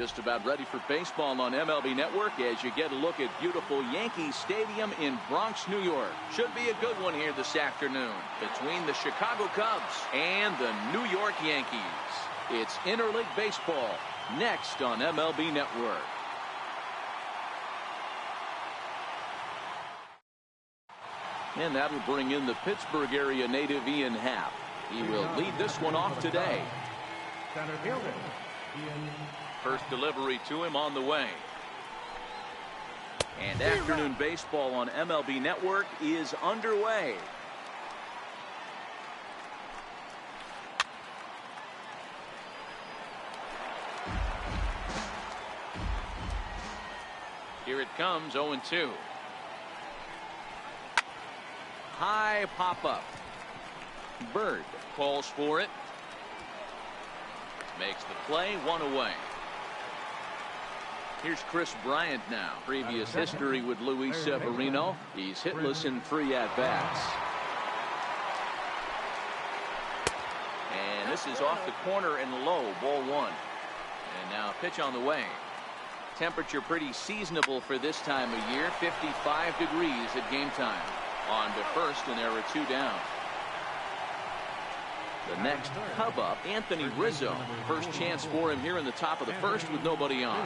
Just about ready for baseball on MLB Network as you get a look at beautiful Yankee Stadium in Bronx, New York. Should be a good one here this afternoon between the Chicago Cubs and the New York Yankees. It's interleague baseball next on MLB Network. And that will bring in the Pittsburgh area native Ian Happ. He will lead this one off today. First delivery to him on the way. And afternoon baseball on MLB Network is underway. Here it comes, 0-2. High pop-up. Bird calls for it. Makes the play, one away. Here's Chris Bryant now. Previous history with Luis Severino. He's hitless in 3 at-bats. And this is off the corner and low, ball 1. And now a pitch on the way. Temperature pretty seasonable for this time of year. 55 degrees at game time. On to first, and there are 2 down. The next Cub up, Anthony Rizzo. First chance for him here in the top of the first with nobody on.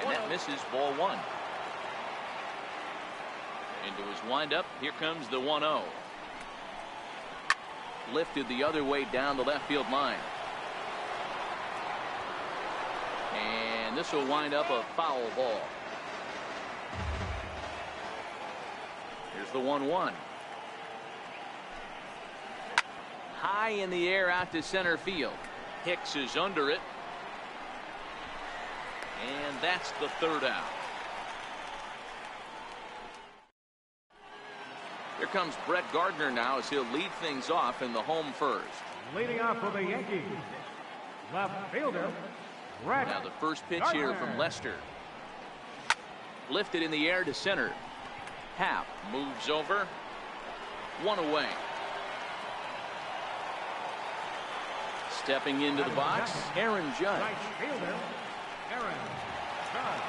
And that misses, ball 1. Into his windup, here comes the 1-0. Lifted the other way down the left field line. And this will wind up a foul ball. Here's the 1-1. High in the air out to center field. Hicks is under it. And that's the 3rd out. Here comes Brett Gardner now as he'll lead things off in the home first. Leading off for the Yankees, left fielder, Brett Now the first pitch Gardner. here from Lester. Lifted in the air to center. Happ moves over. 1 away. Stepping into the box, Aaron Judge. right fielder, Aaron Judge.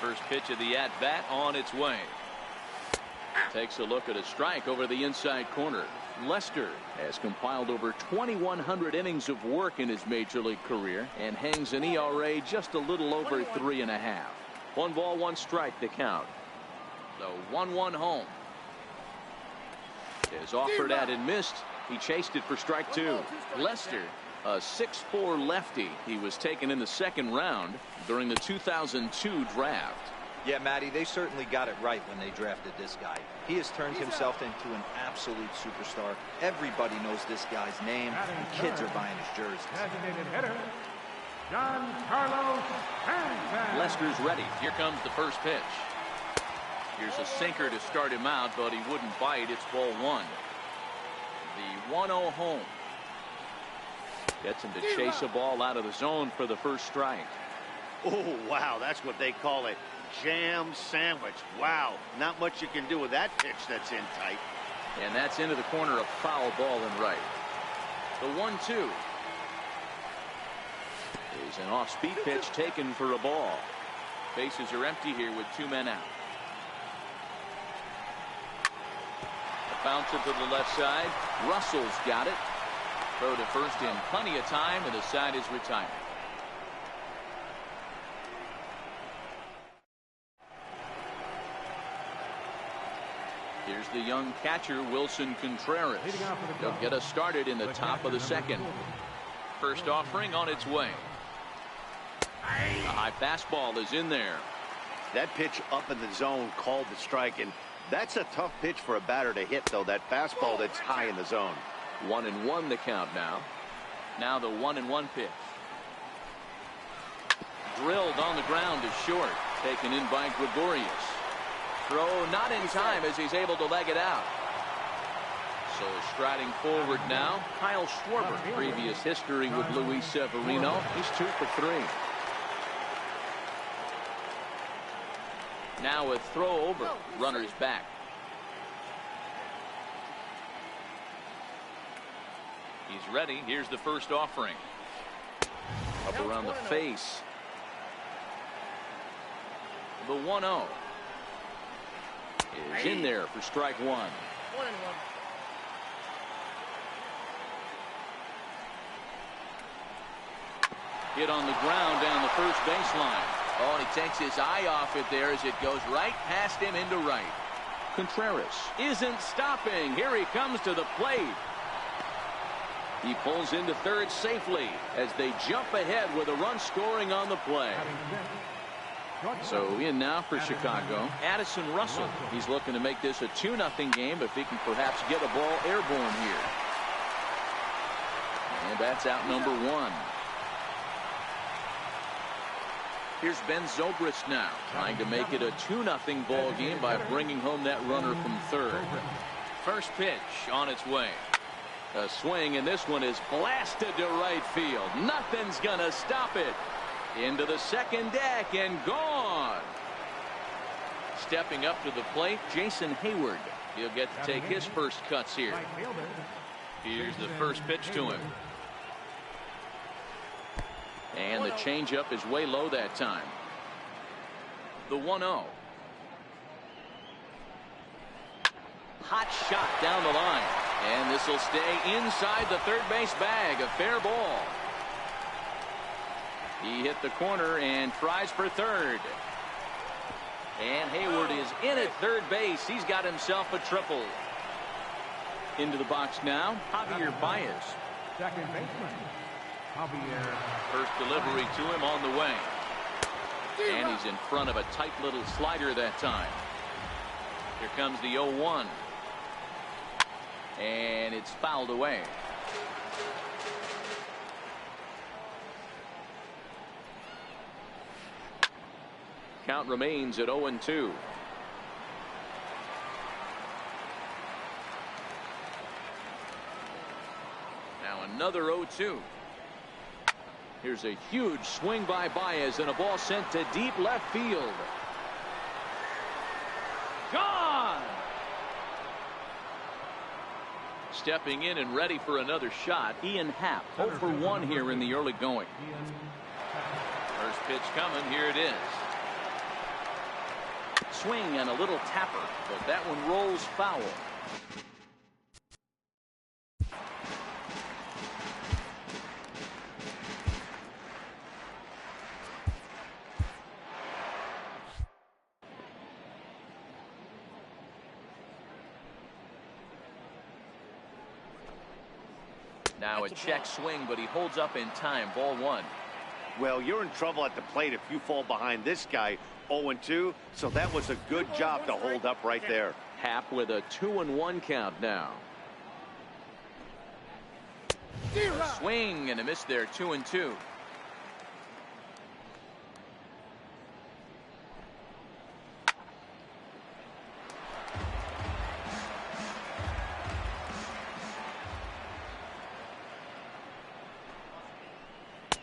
First pitch of the at-bat on its way. Takes a look at a strike over the inside corner. Lester has compiled over 2,100 innings of work in his major league career and hangs an ERA just a little over 3.5. 1 ball, 1 strike to count. The 1-1 home. Is offered at and missed. He chased it for strike 2. Lester, a 6'4" lefty. He was taken in the 2nd round during the 2002 draft. Yeah, Matty, they certainly got it right when they drafted this guy. He has turned himself into an absolute superstar. Everybody knows this guy's name, and kids are buying his jerseys. Designated hitter, John Carlos Hansen. Lester's ready. Here comes the first pitch. Here's a sinker to start him out, but he wouldn't bite. It's ball 1. The 1-0 home. Gets him to chase a ball out of the zone for the first strike. Oh, wow, that's what they call it. Jam sandwich. Wow, not much you can do with that pitch that's in tight. And that's into the corner, a foul ball and right. The 1-2 is an off-speed pitch taken for a ball. Bases are empty here with 2 men out. Bouncer to the left side. Russell's got it. Throw to first in plenty of time, and the side is retired. Here's the young catcher, Wilson Contreras. He'll get us started in the top of the 2nd. First offering on its way. A high fastball is in there. That pitch up in the zone called the strike, and that's a tough pitch for a batter to hit, though, that fastball that's high in the zone. 1-1 the count now. Now the 1-1 pitch. Drilled on the ground to short. Taken in by Gregorius. Throw not in time as he's able to leg it out. So striding forward now, Kyle Schwarber. Previous history with Luis Severino. He's 2 for 3. Now a throw over. Runners back. ready. Here's the first offering. Up around the face. The 1-0 is in there for strike one. 1-1. Hit on the ground down the first baseline. Oh, and he takes his eye off it there as it goes right past him into right. Contreras isn't stopping. Here he comes to the plate. He pulls into third safely as they jump ahead with a run scoring on the play. So in now for Chicago, Addison Russell. He's looking to make this a 2-0 game if he can perhaps get a ball airborne here. And that's out number one. Here's Ben Zobrist now, trying to make it a 2-0 ball game by bringing home that runner from third. First pitch on its way. A swing, and this one is blasted to right field. Nothing's gonna stop it. Into the second deck and gone. Stepping up to the plate, Jason Hayward. He'll get to take his first cuts here. Here's the first pitch to him. And the changeup is way low that time. The 1-0. Hot shot down the line. And this will stay inside the third base bag. A fair ball. He hit the corner and tries for third. And Hayward is in at third base. He's got himself a triple. Into the box now, Javier Baez. Second baseman, Javier. First delivery to him on the way. And he's in front of a tight little slider that time. Here comes the 0-1. And it's fouled away. Count remains at 0-2. Now another 0-2. Here's a huge swing by Baez and a ball sent to deep left field. Gone! Stepping in and ready for another shot, Ian Happ, 0 for 1 here in the early going. First pitch coming, here it is. Swing and a little tapper, but that one rolls foul. Now a check swing, but he holds up in time. Ball one. Well, you're in trouble at the plate if you fall behind this guy. 0-2, so that was a good job to hold up right there. Happ with a 2-1 count now. A swing and a miss there. 2-2.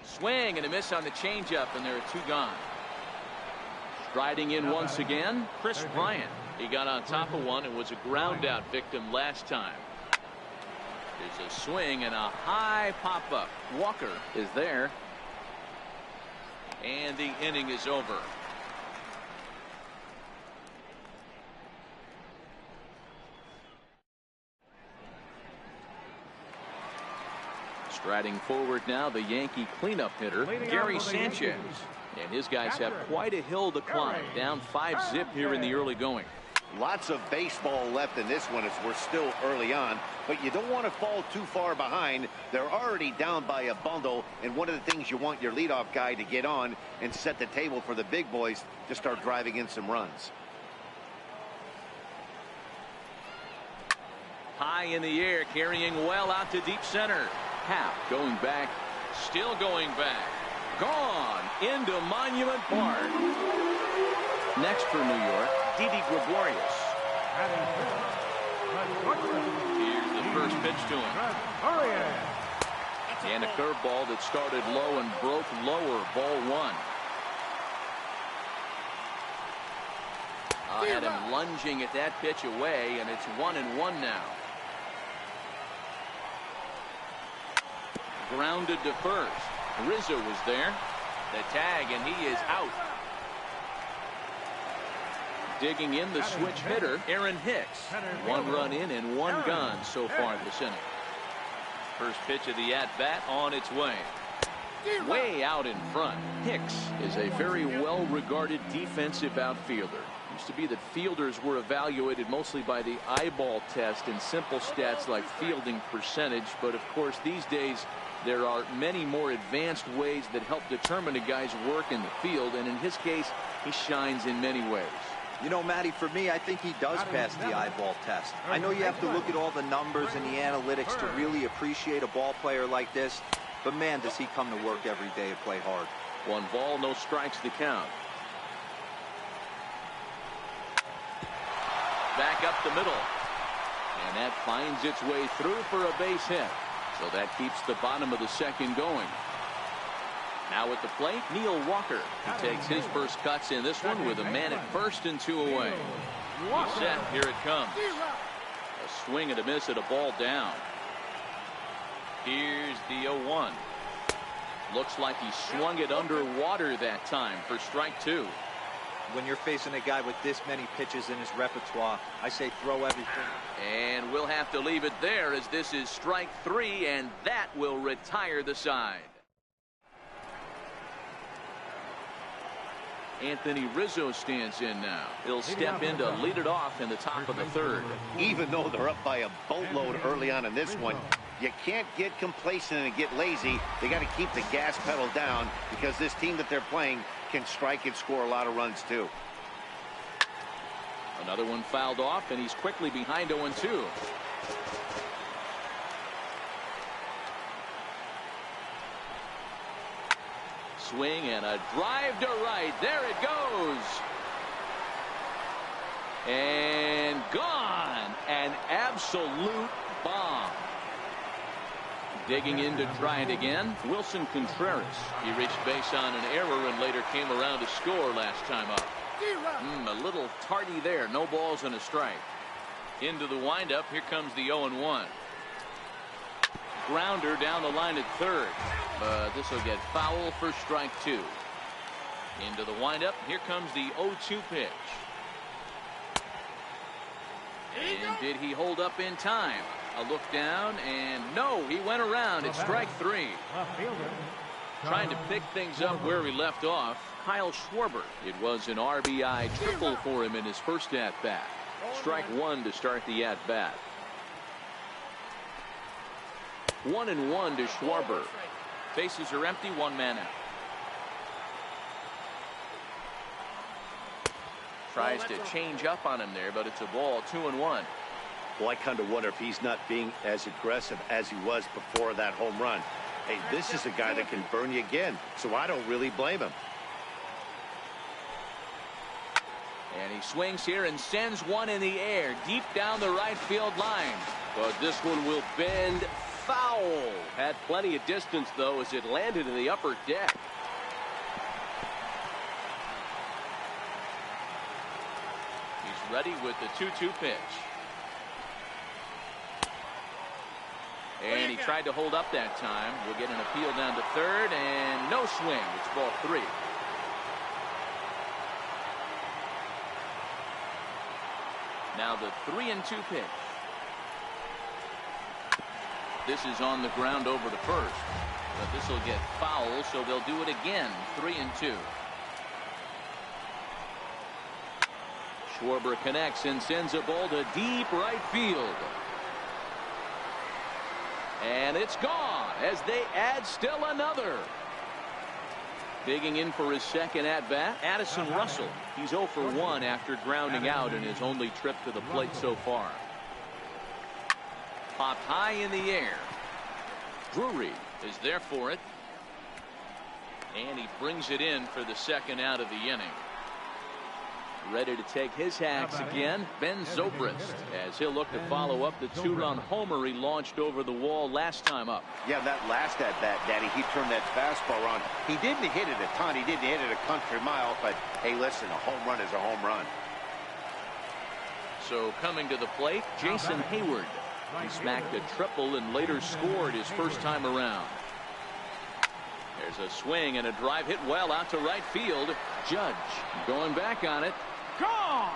Swing and a miss on the changeup, and there are two gone. Striding in once again, Chris Bryant. He got on top of one and was a ground out victim last time. There's a swing and a high pop up. Walker is there. And the inning is over. Striding forward now, the Yankee cleanup hitter, Gary Sanchez. And his guys have quite a hill to climb. Down 5-zip here in the early going. Lots of baseball left in this one as we're still early on, but you don't want to fall too far behind. They're already down by a bundle, and one of the things you want your leadoff guy to get on and set the table for the big boys to start driving in some runs. High in the air, carrying well out to deep center. Happ going back, still going back. Gone into Monument Park. Next for New York, Didi Gregorius. Here's the first pitch to him. And a curveball that started low and broke lower. Ball one. I had him lunging at that pitch away, and it's 1-1 now. Grounded to first. Rizzo was there. The tag, and he is out. Digging in the switch hitter, Aaron Hicks. 1 run in and 1 gone so far this inning. First pitch of the at-bat on its way. Way out in front. Hicks is a very well-regarded defensive outfielder. Used to be that fielders were evaluated mostly by the eyeball test and simple stats like fielding percentage, but of course these days there are many more advanced ways that help determine a guy's work in the field, and in his case he shines in many ways. You know, Matty, for me, I think he does pass the eyeball test. I know you have to look at all the numbers and the analytics to really appreciate a ball player like this, but man, does he come to work every day and play hard. 1 ball, no strikes to count. Back up the middle, and that finds its way through for a base hit. So that keeps the bottom of the second going. Now at the plate, Neil Walker. He takes his first cuts in this one with a man at first and 2 away. He's set. Here it comes. A swing and a miss at a ball down. Here's the 0-1. Looks like he swung it underwater that time for strike 2. When you're facing a guy with this many pitches in his repertoire, I say throw everything. And we'll have to leave it there as this is strike 3, and that will retire the side. Anthony Rizzo stands in now. He'll step in to lead it off in the top of the 3rd. Even though they're up by a boatload early on in this one, you can't get complacent and get lazy. They got to keep the gas pedal down because this team that they're playing can strike and score a lot of runs too. Another one fouled off, and he's quickly behind 0-2. Swing and a drive to right. There it goes. And gone. An absolute bomb. Digging in to try it again, Wilson Contreras. He reached base on an error and later came around to score last time up. A little tardy there. No balls and a strike. Into the windup. Here comes the 0-1. Grounder down the line at 3rd. But this will get foul for strike 2. Into the windup. Here comes the 0-2 pitch. And did he hold up in time? A look down, and no, he went around. It's strike 3. Trying to pick things up where he left off, Kyle Schwarber. It was an RBI triple for him in his first at-bat. Strike 1 to start the at-bat. 1-1 to Schwarber. Bases are empty, 1 man out. Tries to change up on him there, but it's a ball. 2-1. Well, I kind of wonder if he's not being as aggressive as he was before that home run. Hey, this is a guy that can burn you again, so I don't really blame him. And he swings here and sends one in the air deep down the right field line. But this one will bend foul. Had plenty of distance, though, as it landed in the upper deck. He's ready with the 2-2 pitch. And he tried to hold up that time. We'll get an appeal down to 3rd, and no swing. It's ball 3. Now the 3-2 pitch. This is on the ground over to 1st. But this will get foul, so they'll do it again. 3-2. Schwarber connects and sends a ball to deep right field. And it's gone as they add still another. Digging in for his second at-bat, Addison Russell. He's 0 for 1 after grounding out in his only trip to the plate so far. Popped high in the air. Drury is there for it. And he brings it in for the second out of the inning. Ready to take his hacks again, Ben Zobrist, as he'll look to follow up the 2-run homer he launched over the wall last time up. Yeah, that last at-bat, Daddy, he turned that fastball on. He didn't hit it a ton. He didn't hit it a country mile, but hey, listen, a home run is a home run. So coming to the plate, Jason Hayward. He smacked a triple and later scored his first time around. There's a swing and a drive hit well out to right field. Judge going back on it. Gone.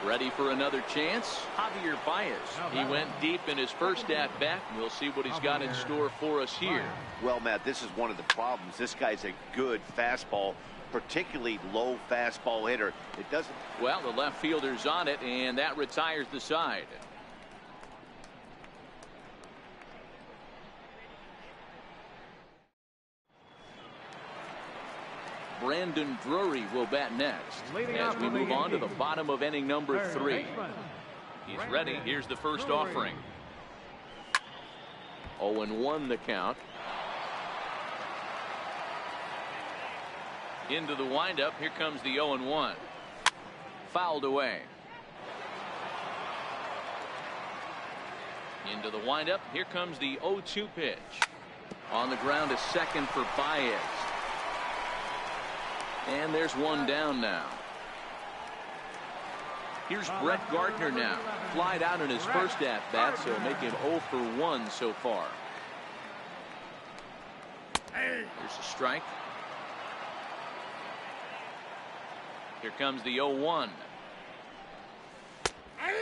Ready for another chance. Javier Baez. He went deep in his first at bat. We'll see what he's got in store for us here. Well, Matt, this is one of the problems. This guy's a good fastball, particularly low fastball hitter. It doesn't. Well, the left fielder's on it, and that retires the side. Brandon Drury will bat next as we move on to the bottom of inning number 3. He's ready. Here's the first offering. 0-1 the count. Into the windup. Here comes the 0-1. Fouled away. Into the windup. Here comes the 0-2 pitch. On the ground to second for Baez. And there's one down now. Here's Brett Gardner now. Flied out in his first at-bat, so make him 0 for 1 so far. Here's a strike. Here comes the 0-1.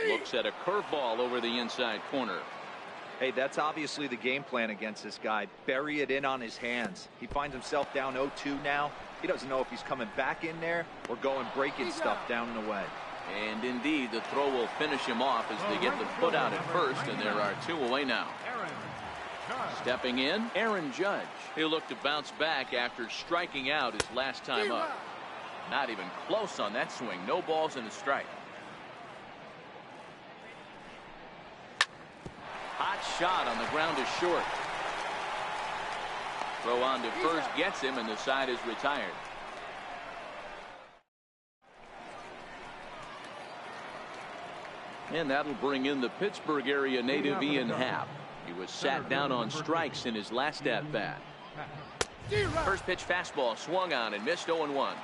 Looks at a curveball over the inside corner. Hey, that's obviously the game plan against this guy. Bury it in on his hands. He finds himself down 0-2 now. He doesn't know if he's coming back in there or going breaking stuff down and away. And indeed, the throw will finish him off as they get the put out at first, and there are 2 away now. Stepping in, Aaron Judge. He'll look to bounce back after striking out his last time up. Not even close on that swing. No balls and a strike. Hot shot on the ground is short. Throw on to first gets him, and the side is retired. And that'll bring in the Pittsburgh area native Ian Happ. He was sat down on strikes in his last at-bat. First pitch fastball swung on and missed 0-1.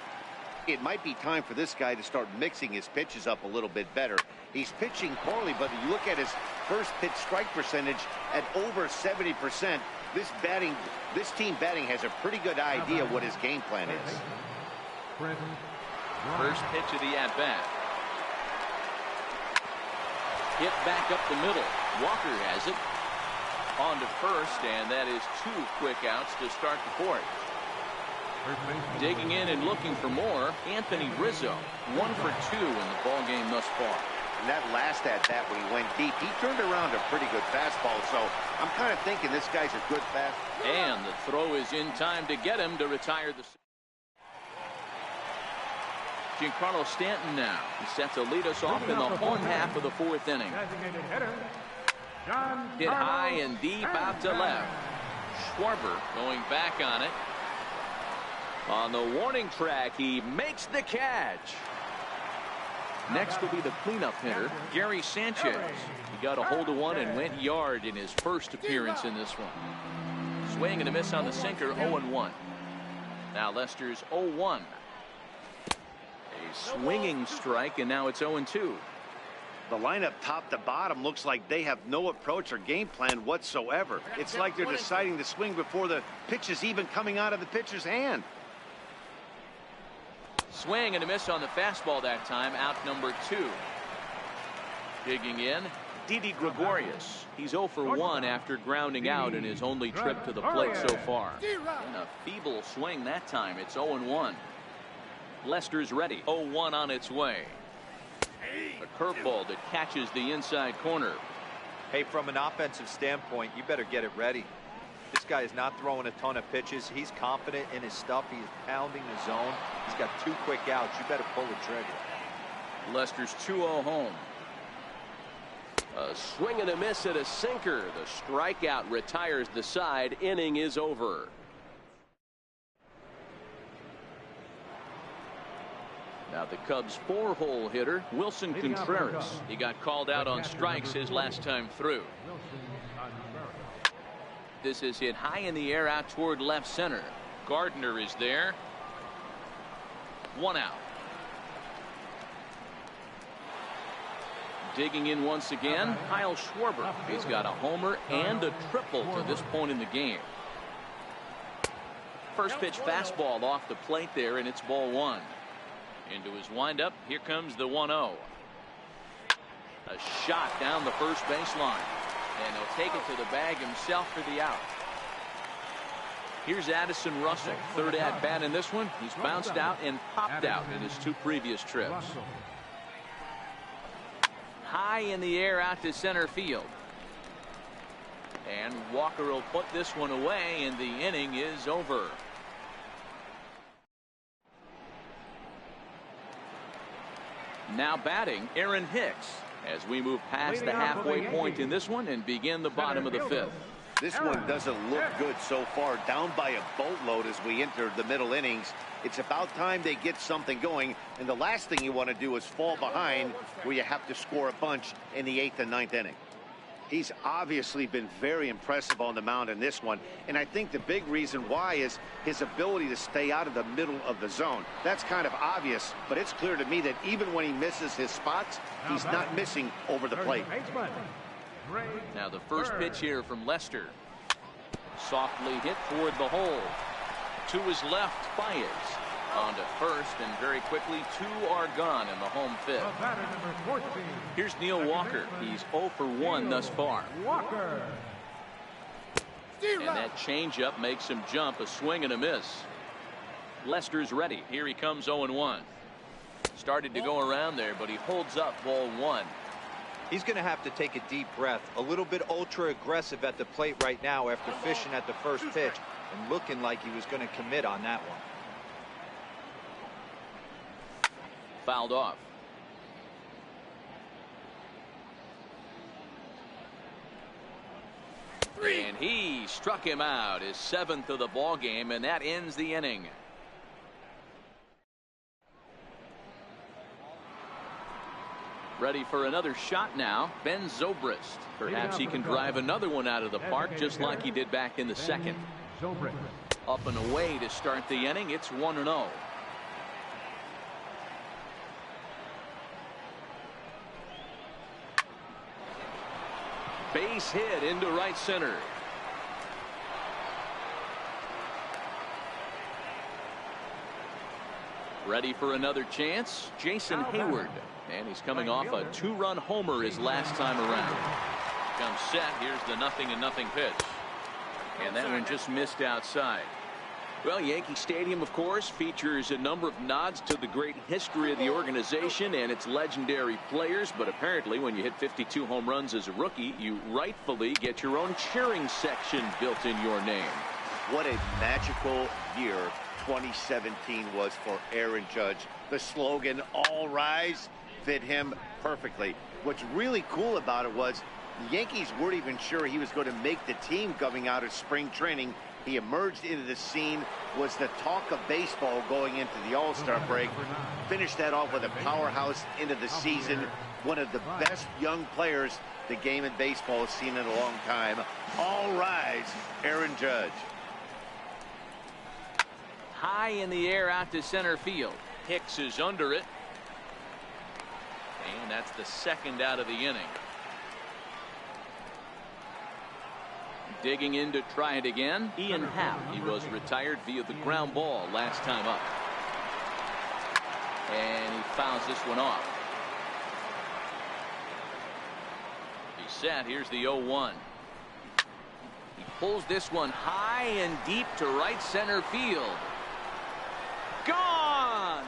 It might be time for this guy to start mixing his pitches up a little bit better. He's pitching poorly, but you look at his first pitch strike percentage at over 70%. This team batting has a pretty good idea what his game plan is. First pitch of the at-bat. Hit back up the middle. Walker has it. On to first, and that is 2 quick outs to start the 4th. Digging in and looking for more, Anthony Rizzo. 1 for 2 in the ball game thus far. And that last at-bat when he went deep, he turned around a pretty good fastball, so I'm kind of thinking this guy's a good fastball. And the throw is in time to get him to retire the... Giancarlo Stanton now. He set to lead us off in the home half of the 4th inning. Hit high and deep out to left. Schwarber going back on it. On the warning track, he makes the catch. Next will be the cleanup hitter, Gary Sanchez. He got a hold of one and went yard in his first appearance in this one. Swing and a miss on the sinker, 0-1. Now Lester's 0-1. A swinging strike, and now it's 0-2. The lineup top to bottom looks like they have no approach or game plan whatsoever. It's like they're deciding to swing before the pitch is even coming out of the pitcher's hand. Swing and a miss on the fastball that time, out number 2. Digging in, Didi Gregorius. He's 0 for 1 after grounding out in his only trip to the plate so far. And a feeble swing that time. It's 0-1. Lester's ready. 0-1 on its way. A curveball that catches the inside corner. Hey, from an offensive standpoint, you better get it ready. This guy is not throwing a ton of pitches. He's confident in his stuff. He's pounding the zone. He's got 2 quick outs. You better pull the trigger. Lester's 2-0 home. A swing and a miss at a sinker. The strikeout retires the side. Inning is over. Now the Cubs' 4-hole hitter, Wilson Contreras. He got called out on strikes his last time through. This is hit high in the air out toward left center. Gardner is there. 1 out. Digging in once again, Kyle Schwarber. He's got a homer and a triple to this point in the game. first pitch fastball off the plate there, and it's ball one. Into his windup, here comes the 1-0. A shot down the first baseline, and he'll take it to the bag himself for the out. Here's Addison Russell, third at bat in this one. He's bounced out and popped out in his two previous trips. High in the air out to center field. And Walker will put this one away, and the inning is over. Now batting, Aaron Hicks, as we move past the halfway point in this one and begin the bottom of the fifth. This one doesn't look good so far, down by a boatload as we enter the middle innings. It's about time they get something going, and the last thing you want to do is fall behind where you have to score a bunch in the 8th and 9th inning. He's obviously been very impressive on the mound in this one, and I think the big reason why is his ability to stay out of the middle of the zone. That's kind of obvious, but it's clear to me that even when he misses his spots, he's not missing over the plate. Now the first pitch here from Lester. Softly hit toward the hole. To his left, Baez. On to first, and very quickly, two are gone in the home fifth. Here's Neil Walker. He's 0 for 1 thus far. And that changeup makes him jump, a swing and a miss. Lester's ready. Here he comes 0-1. Started to go around there, but he holds up ball one. He's going to have to take a deep breath. A little bit ultra aggressive at the plate right now after fishing at the first pitch and looking like he was going to commit on that one. Fouled off. And he struck him out, his 7th of the ball game, and that ends the inning. Ready for another shot now, Ben Zobrist. Perhaps he can drive another one out of the park just like he did back in the second. Up and away to start the inning. It's 1-0. Base hit into right center. Ready for another chance, Jason Hayward. And he's coming off a 2-run homer his last time around. Comes set. Here's the 0-0 pitch. And that one just missed outside. Well, Yankee Stadium, of course, features a number of nods to the great history of the organization and its legendary players. But apparently, when you hit 52 home runs as a rookie, you rightfully get your own cheering section built in your name. What a magical year 2017 was for Aaron Judge. The slogan, "All Rise," fit him perfectly. What's really cool about it was the Yankees weren't even sure he was going to make the team coming out of spring training. He emerged into the scene, was the talk of baseball going into the All-Star break. Finished that off with a powerhouse into the season. One of the best young players the game in baseball has seen in a long time. All rise, Aaron Judge. High in the air out to center field. Hicks is under it. And that's the second out of the inning. Digging in to try it again, Ian Happ. He was retired via the ground ball last time up. And he fouls this one off. He's set. Here's the 0-1. He pulls this one high and deep to right center field. Gone!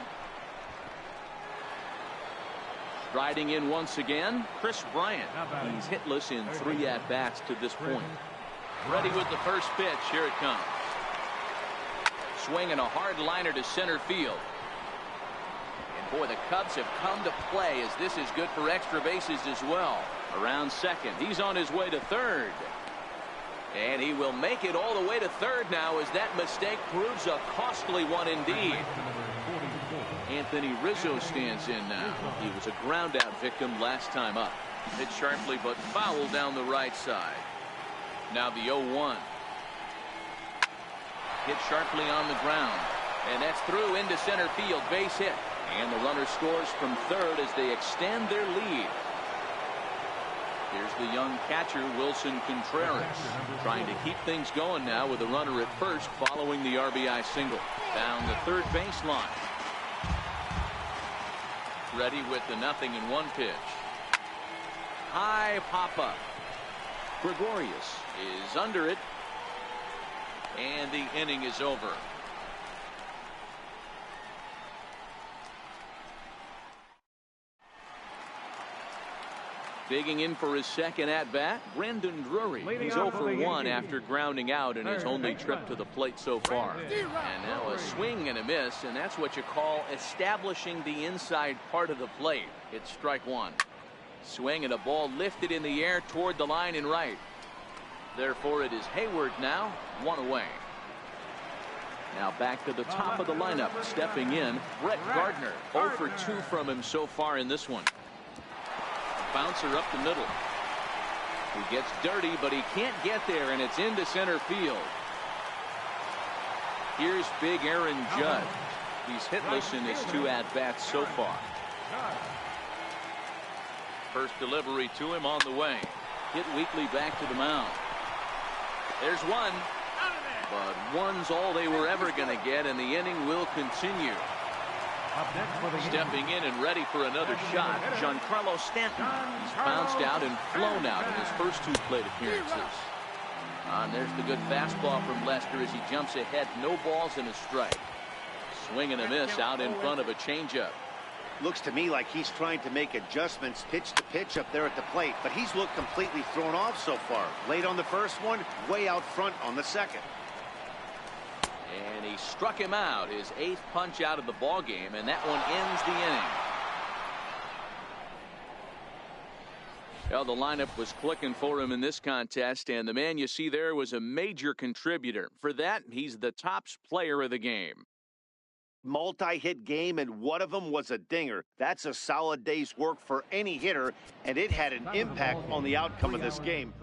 Riding in once again, Chris Bryant. He's hitless in 3 at-bats to this point. Ready with the first pitch. Here it comes. Swinging a hard liner to center field. And boy, the Cubs have come to play as this is good for extra bases as well. Around second. He's on his way to third. And he will make it all the way to third now as that mistake proves a costly one indeed. Anthony Rizzo stands in now. He was a ground out victim last time up. Hit sharply but foul down the right side. Now the 0-1. Hit sharply on the ground. And that's through into center field. Base hit. And the runner scores from third as they extend their lead. Here's the young catcher, Wilson Contreras, trying to keep things going now with a runner at first following the RBI single. Down the third baseline. Ready with the 0-1 pitch. High pop-up. Gregorius is under it. And the inning is over. Digging in for his second at-bat, Brandon Drury. He's 0 for 1 after grounding out in his only trip to the plate so far. And now a swing and a miss, and that's what you call establishing the inside part of the plate. It's strike one. Swing and a ball lifted in the air toward the line and right. Therefore, it is Hayward now, 1 away. Now back to the top of the lineup, stepping in, Brett Gardner. 0 for 2 from him so far in this one. Bouncer up the middle. He gets dirty, but he can't get there, and it's into center field. Here's big Aaron Judge. He's hitless in his 2 at-bats so far. First delivery to him on the way. Hit weakly back to the mound. There's one. But one's all they were ever going to get, and the inning will continue. Stepping in and ready for another shot, Giancarlo Stanton. He's bounced out and flown out in his first 2 plate appearances. And there's the good fastball from Lester as he jumps ahead. No balls and a strike. Swing and a miss out in front of a changeup. Looks to me like he's trying to make adjustments pitch to pitch up there at the plate, but he's looked completely thrown off so far. Late on the first one, way out front on the second. And he struck him out, his 8th punch out of the ball game, and that one ends the inning. Well, the lineup was clicking for him in this contest, and the man you see there was a major contributor. For that, he's the top player of the game. Multi-hit game, and one of them was a dinger. That's a solid day's work for any hitter, and it had an impact on the outcome of this game.